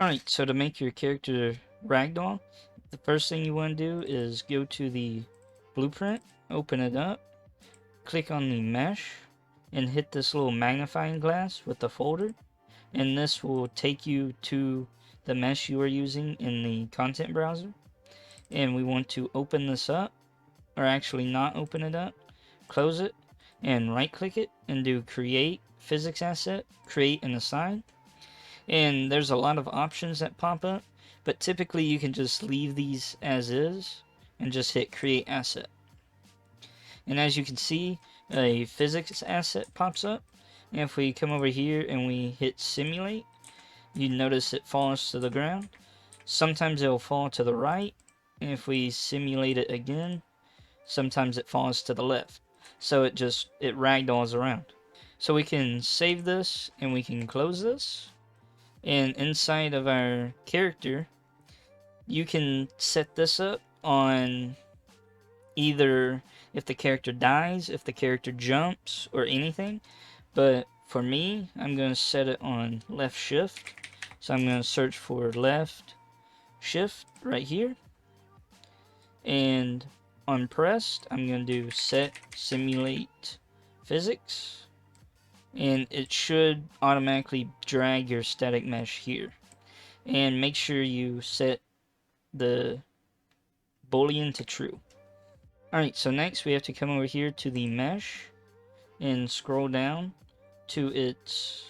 Alright, so to make your character ragdoll, the first thing you want to do is go to the blueprint, open it up, click on the mesh, and hit this little magnifying glass with the folder, and this will take you to the mesh you are using in the content browser. And we want to open this up, or actually not open it up, close it, and right click it and do create physics asset, create and assign. And there's a lot of options that pop up, but typically you can just leave these as is and just hit create asset. And as you can see, a physics asset pops up, and if we come over here and we hit simulate, you notice it falls to the ground. Sometimes it'll fall to the right, and if we simulate it again, sometimes it falls to the left. So it ragdolls around. So we can save this and we can close this. And inside of our character, you can set this up on either if the character dies, if the character jumps, or anything. But for me, I'm going to set it on left shift. So I'm going to search for left shift right here. And on pressed, I'm going to do set simulate physics. And it should automatically drag your static mesh here. And make sure you set the boolean to true. Alright, so next we have to come over here to the mesh and scroll down to its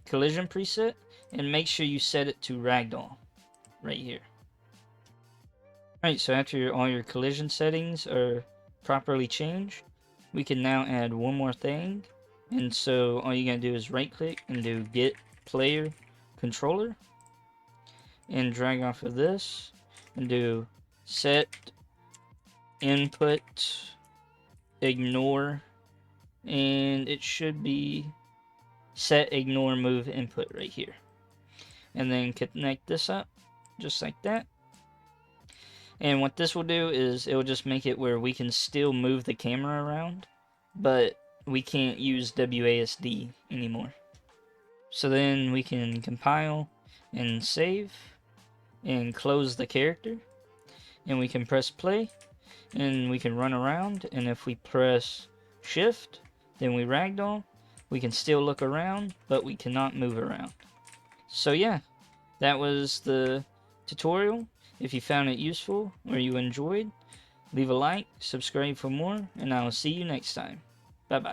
collision preset and make sure you set it to ragdoll right here. Alright, so after all your collision settings are properly changed, we can now add one more thing. And so all you gotta do is right click and do get player controller and drag off of this and do set input ignore, and it should be set ignore move input right here, and then connect this up just like that. And what this will do is it will just make it where we can still move the camera around, but we can't use WASD anymore. So then we can compile and save and close the character, and we can press play and we can run around, and if we press shift then we ragdoll. We can still look around, but we cannot move around. So yeah, that was the tutorial. If you found it useful or you enjoyed, leave a like, subscribe for more, and I will see you next time. Bye bye.